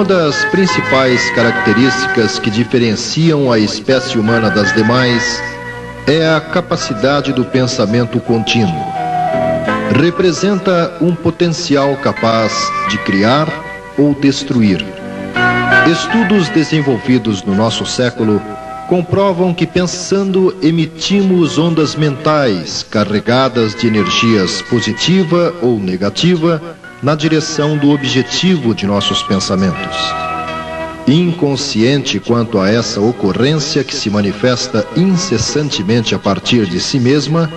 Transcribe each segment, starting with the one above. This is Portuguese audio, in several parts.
Uma das principais características que diferenciam a espécie humana das demais é a capacidade do pensamento contínuo. Representa um potencial capaz de criar ou destruir. Estudos desenvolvidos no nosso século comprovam que pensando emitimos ondas mentais carregadas de energias positiva ou negativa na direção do objetivo de nossos pensamentos. Inconsciente quanto a essa ocorrência que se manifesta incessantemente a partir de si mesma,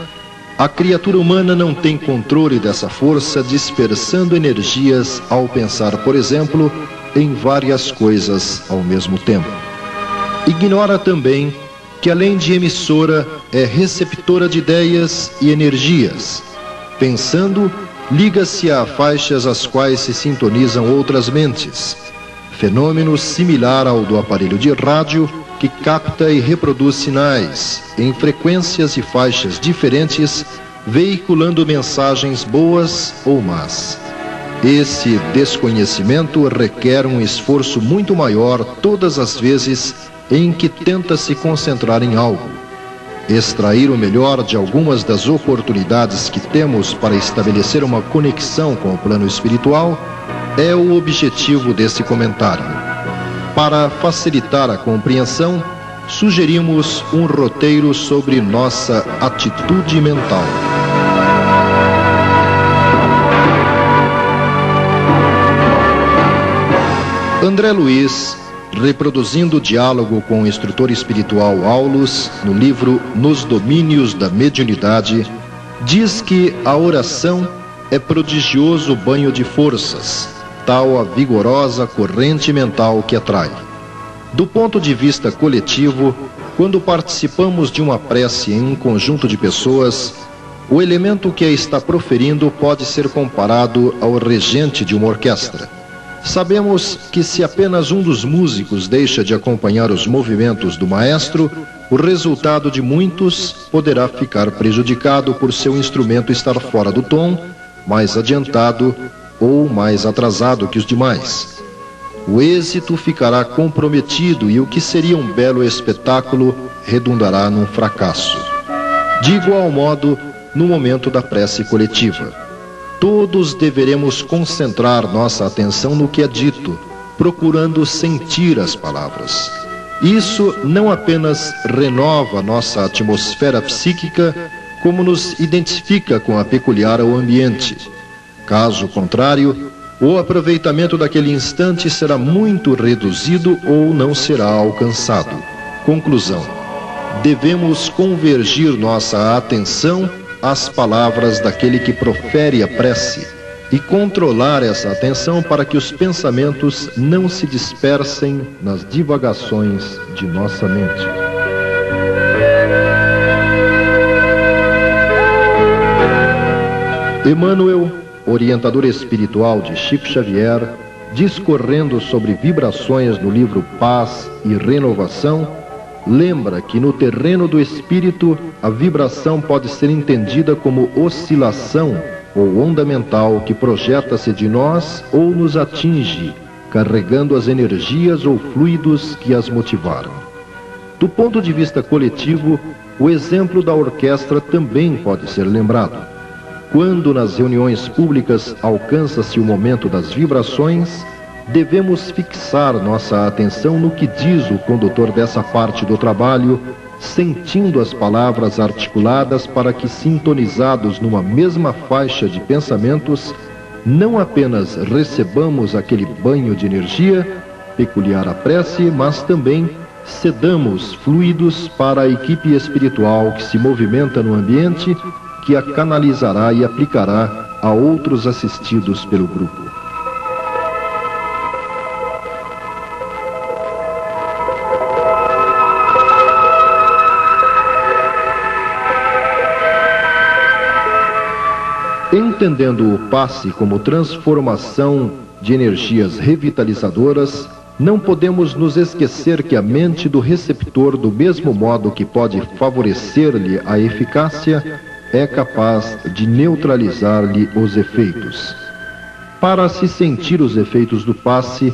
a criatura humana não tem controle dessa força, dispersando energias ao pensar, por exemplo, em várias coisas ao mesmo tempo. Ignora também que, além de emissora, é receptora de ideias e energias. Pensando, liga-se a faixas às quais se sintonizam outras mentes. Fenômeno similar ao do aparelho de rádio, que capta e reproduz sinais em frequências e faixas diferentes, veiculando mensagens boas ou más. Esse desconhecimento requer um esforço muito maior todas as vezes em que tenta se concentrar em algo. Extrair o melhor de algumas das oportunidades que temos para estabelecer uma conexão com o plano espiritual é o objetivo desse comentário. Para facilitar a compreensão, sugerimos um roteiro sobre nossa atitude mental. André Luiz, reproduzindo o diálogo com o instrutor espiritual Aulus no livro Nos Domínios da Mediunidade, diz que a oração é prodigioso banho de forças, tal a vigorosa corrente mental que atrai. Do ponto de vista coletivo, quando participamos de uma prece em um conjunto de pessoas, o elemento que a está proferindo pode ser comparado ao regente de uma orquestra. Sabemos que se apenas um dos músicos deixa de acompanhar os movimentos do maestro, o resultado de muitos poderá ficar prejudicado por seu instrumento estar fora do tom, mais adiantado ou mais atrasado que os demais. O êxito ficará comprometido e o que seria um belo espetáculo redundará num fracasso. De igual modo, no momento da prece coletiva. Todos deveremos concentrar nossa atenção no que é dito, procurando sentir as palavras. Isso não apenas renova nossa atmosfera psíquica, como nos identifica com a peculiar ao ambiente. Caso contrário, o aproveitamento daquele instante será muito reduzido ou não será alcançado. Conclusão: devemos convergir nossa atenção às palavras daquele que profere a prece e controlar essa atenção para que os pensamentos não se dispersem nas divagações de nossa mente. Emmanuel, orientador espiritual de Chico Xavier, discorrendo sobre vibrações no livro Paz e Renovação, lembra que no terreno do espírito a vibração pode ser entendida como oscilação ou onda mental que projeta-se de nós ou nos atinge, carregando as energias ou fluidos que as motivaram. Do ponto de vista coletivo, o exemplo da orquestra também pode ser lembrado. Quando nas reuniões públicas alcança-se o momento das vibrações, devemos fixar nossa atenção no que diz o condutor dessa parte do trabalho, sentindo as palavras articuladas para que, sintonizados numa mesma faixa de pensamentos, não apenas recebamos aquele banho de energia peculiar à prece, mas também cedamos fluidos para a equipe espiritual que se movimenta no ambiente, que a canalizará e aplicará a outros assistidos pelo grupo. Entendendo o passe como transformação de energias revitalizadoras, não podemos nos esquecer que a mente do receptor, do mesmo modo que pode favorecer-lhe a eficácia, é capaz de neutralizar-lhe os efeitos. Para se sentir os efeitos do passe,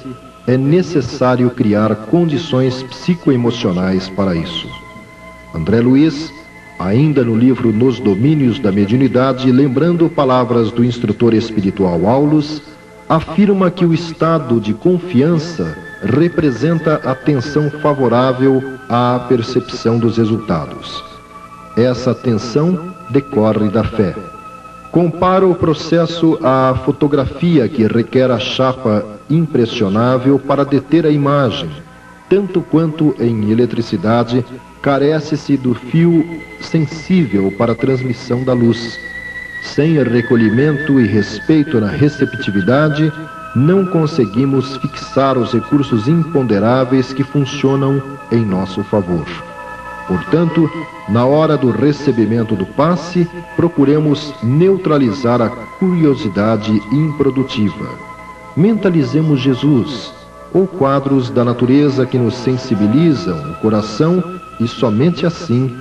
é necessário criar condições psicoemocionais para isso. André Luiz, ainda no livro Nos Domínios da Mediunidade, lembrando palavras do instrutor espiritual Aulus, afirma que o estado de confiança representa a tensão favorável à percepção dos resultados. Essa tensão decorre da fé. Compara o processo à fotografia que requer a chapa impressionável para deter a imagem, tanto quanto em eletricidade carece-se do fio sensível para a transmissão da luz. Sem recolhimento e respeito na receptividade, não conseguimos fixar os recursos imponderáveis que funcionam em nosso favor. Portanto, na hora do recebimento do passe, procuremos neutralizar a curiosidade improdutiva. Mentalizemos Jesus, ou quadros da natureza que nos sensibilizam o coração, e somente assim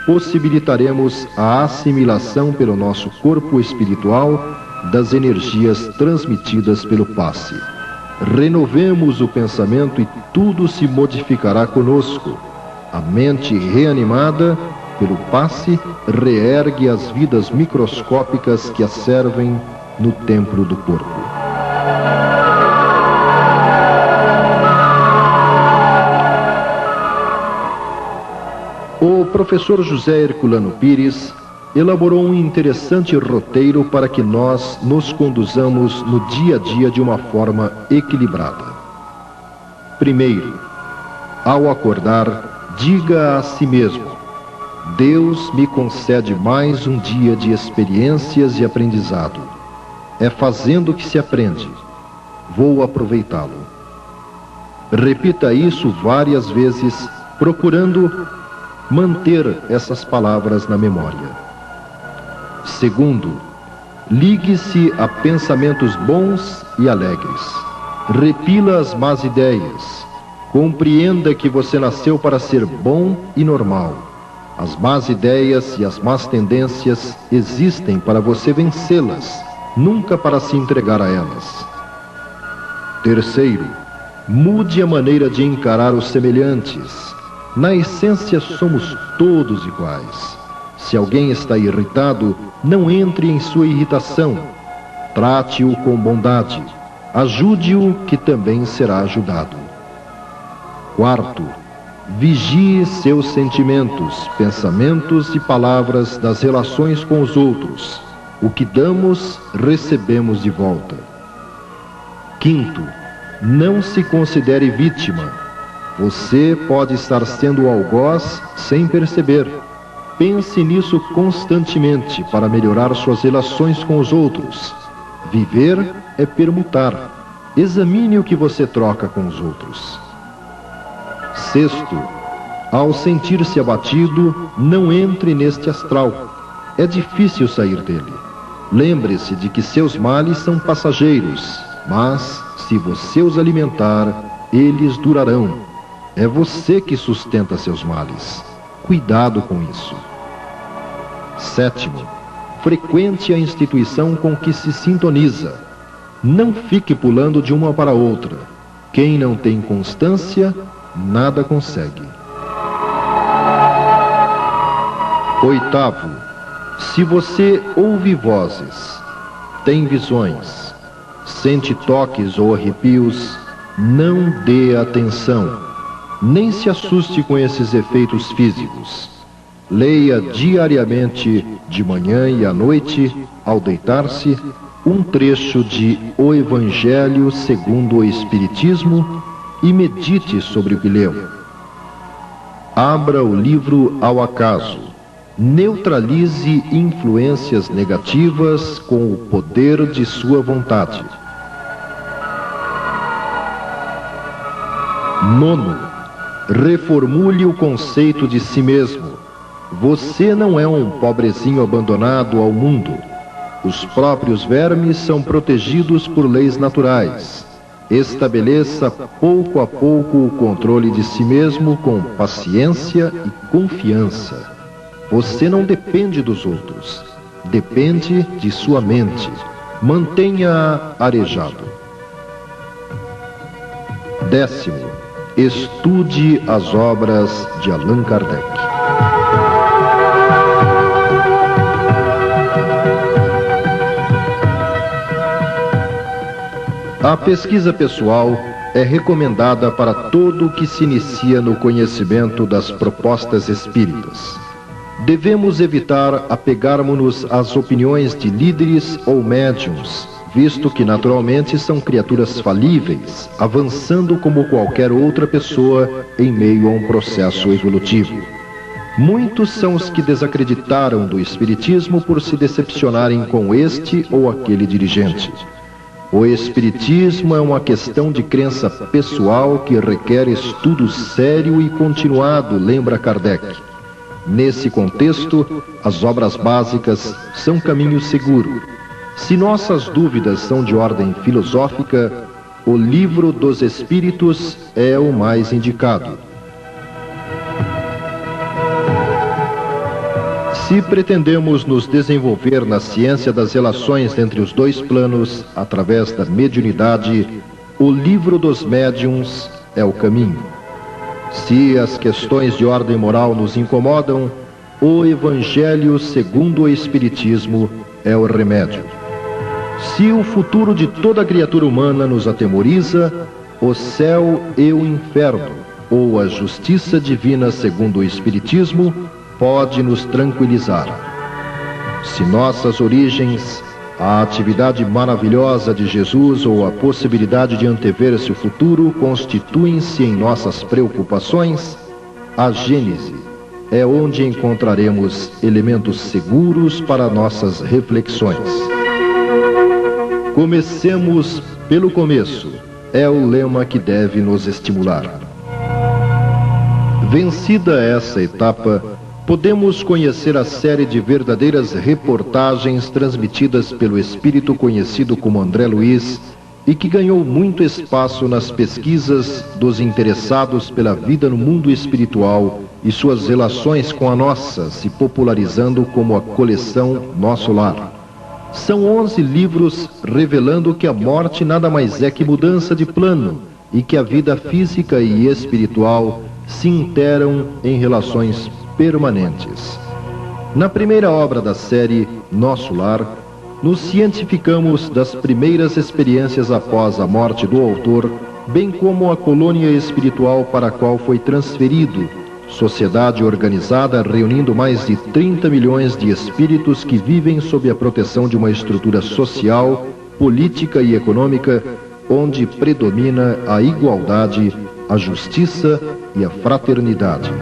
possibilitaremos a assimilação pelo nosso corpo espiritual das energias transmitidas pelo passe. Renovemos o pensamento e tudo se modificará conosco. A mente reanimada pelo passe reergue as vidas microscópicas que a servem no templo do corpo. O professor José Herculano Pires elaborou um interessante roteiro para que nós nos conduzamos no dia a dia de uma forma equilibrada. Primeiro, ao acordar, diga a si mesmo: Deus me concede mais um dia de experiências e aprendizado. É fazendo que se aprende. Vou aproveitá-lo. Repita isso várias vezes, procurando manter essas palavras na memória. Segundo, ligue-se a pensamentos bons e alegres. Repila as más ideias. Compreenda que você nasceu para ser bom e normal. As más ideias e as más tendências existem para você vencê-las, nunca para se entregar a elas. Terceiro, mude a maneira de encarar os semelhantes. Na essência, somos todos iguais. Se alguém está irritado, não entre em sua irritação. Trate-o com bondade. Ajude-o, que também será ajudado. Quarto, vigie seus sentimentos, pensamentos e palavras das relações com os outros. O que damos, recebemos de volta. Quinto, não se considere vítima. Você pode estar sendo algoz sem perceber. Pense nisso constantemente para melhorar suas relações com os outros. Viver é permutar. Examine o que você troca com os outros. Sexto, ao sentir-se abatido, não entre neste astral. É difícil sair dele. Lembre-se de que seus males são passageiros, mas, se você os alimentar, eles durarão. É você que sustenta seus males. Cuidado com isso. Sétimo, frequente a instituição com que se sintoniza. Não fique pulando de uma para outra. Quem não tem constância, nada consegue. Oitavo, se você ouve vozes, tem visões, sente toques ou arrepios, não dê atenção. Nem se assuste com esses efeitos físicos. Leia diariamente, de manhã e à noite, ao deitar-se, um trecho de O Evangelho segundo o Espiritismo e medite sobre o que leu. Abra o livro ao acaso. Neutralize influências negativas com o poder de sua vontade. Nono, reformule o conceito de si mesmo. Você não é um pobrezinho abandonado ao mundo. Os próprios vermes são protegidos por leis naturais. Estabeleça pouco a pouco o controle de si mesmo com paciência e confiança. Você não depende dos outros. Depende de sua mente. Mantenha-a arejado. 10º. Estude as obras de Allan Kardec. A pesquisa pessoal é recomendada para todo o que se inicia no conhecimento das propostas espíritas. Devemos evitar apegarmos-nos às opiniões de líderes ou médiuns, visto que naturalmente são criaturas falíveis, avançando como qualquer outra pessoa em meio a um processo evolutivo. Muitos são os que desacreditaram do Espiritismo por se decepcionarem com este ou aquele dirigente. O Espiritismo é uma questão de crença pessoal que requer estudo sério e continuado, lembra Kardec. Nesse contexto, as obras básicas são caminho seguro. Se nossas dúvidas são de ordem filosófica, o Livro dos Espíritos é o mais indicado. Se pretendemos nos desenvolver na ciência das relações entre os dois planos através da mediunidade, o Livro dos Médiuns é o caminho. Se as questões de ordem moral nos incomodam, o Evangelho segundo o Espiritismo é o remédio. Se o futuro de toda criatura humana nos atemoriza, o céu e o inferno, ou a justiça divina segundo o Espiritismo, pode nos tranquilizar. Se nossas origens, a atividade maravilhosa de Jesus ou a possibilidade de antever-se o futuro constituem-se em nossas preocupações, a Gênese é onde encontraremos elementos seguros para nossas reflexões. Comecemos pelo começo, é o lema que deve nos estimular. Vencida essa etapa, podemos conhecer a série de verdadeiras reportagens transmitidas pelo espírito conhecido como André Luiz e que ganhou muito espaço nas pesquisas dos interessados pela vida no mundo espiritual e suas relações com a nossa, se popularizando como a coleção Nosso Lar. São 11 livros revelando que a morte nada mais é que mudança de plano e que a vida física e espiritual se interam em relações permanentes. Na primeira obra da série, Nosso Lar, nos cientificamos das primeiras experiências após a morte do autor, bem como a colônia espiritual para a qual foi transferido, sociedade organizada reunindo mais de 30 milhões de espíritos que vivem sob a proteção de uma estrutura social, política e econômica, onde predomina a igualdade, a justiça e a fraternidade.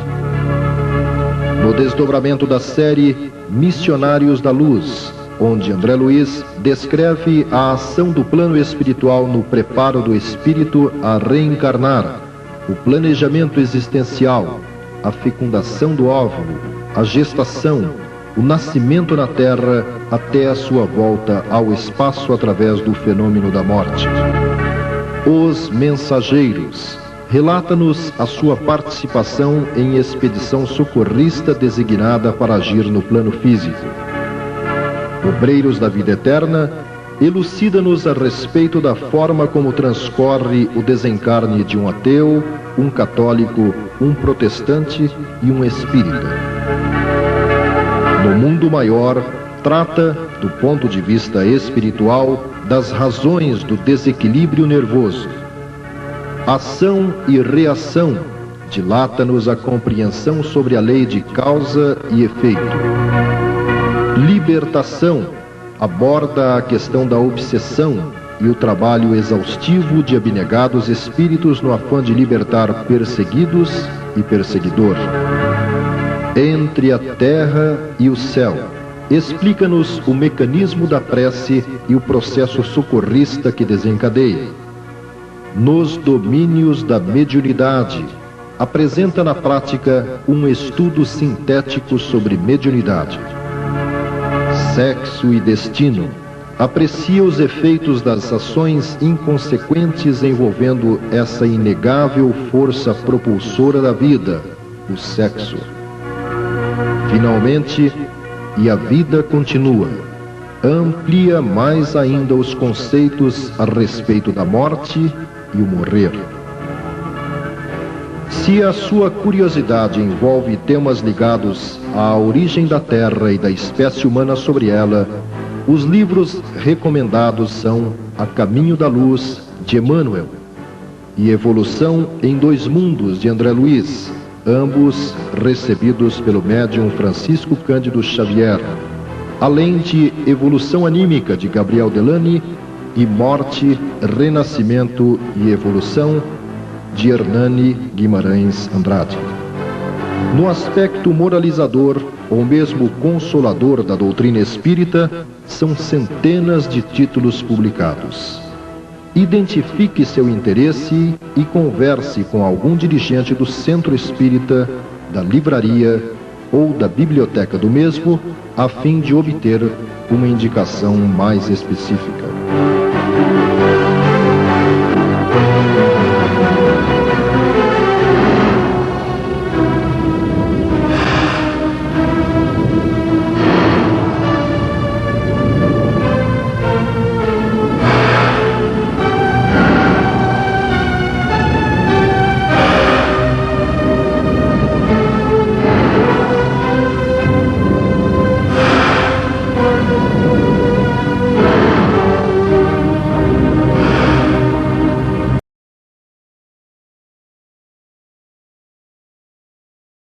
No desdobramento da série Missionários da Luz, onde André Luiz descreve a ação do plano espiritual no preparo do espírito a reencarnar, o planejamento existencial, a fecundação do óvulo, a gestação, o nascimento na Terra até a sua volta ao espaço através do fenômeno da morte. Os Mensageiros relata-nos a sua participação em expedição socorrista designada para agir no plano físico. Obreiros da Vida Eterna elucida-nos a respeito da forma como transcorre o desencarne de um ateu, um católico, um protestante e um espírita. No Mundo Maior, trata, do ponto de vista espiritual, das razões do desequilíbrio nervoso. Ação e reação dilata-nos a compreensão sobre a lei de causa e efeito. Libertação aborda a questão da obsessão e o trabalho exaustivo de abnegados espíritos no afã de libertar perseguidos e perseguidor. Entre a terra e o céu, explica-nos o mecanismo da prece e o processo socorrista que desencadeia. Nos domínios da mediunidade, apresenta na prática um estudo sintético sobre mediunidade. Sexo e destino, aprecia os efeitos das ações inconsequentes envolvendo essa inegável força propulsora da vida, o sexo. Finalmente, e a vida continua, amplia mais ainda os conceitos a respeito da morte e o morrer. Se a sua curiosidade envolve temas ligados à origem da Terra e da espécie humana sobre ela, os livros recomendados são A Caminho da Luz, de Emmanuel, e Evolução em Dois Mundos, de André Luiz, ambos recebidos pelo médium Francisco Cândido Xavier, além de Evolução Anímica, de Gabriel Delany, e Morte, Renascimento e Evolução, de Hernani Guimarães Andrade. No aspecto moralizador, ou mesmo consolador da doutrina espírita, são centenas de títulos publicados. Identifique seu interesse e converse com algum dirigente do Centro Espírita, da livraria ou da biblioteca do mesmo, a fim de obter uma indicação mais específica.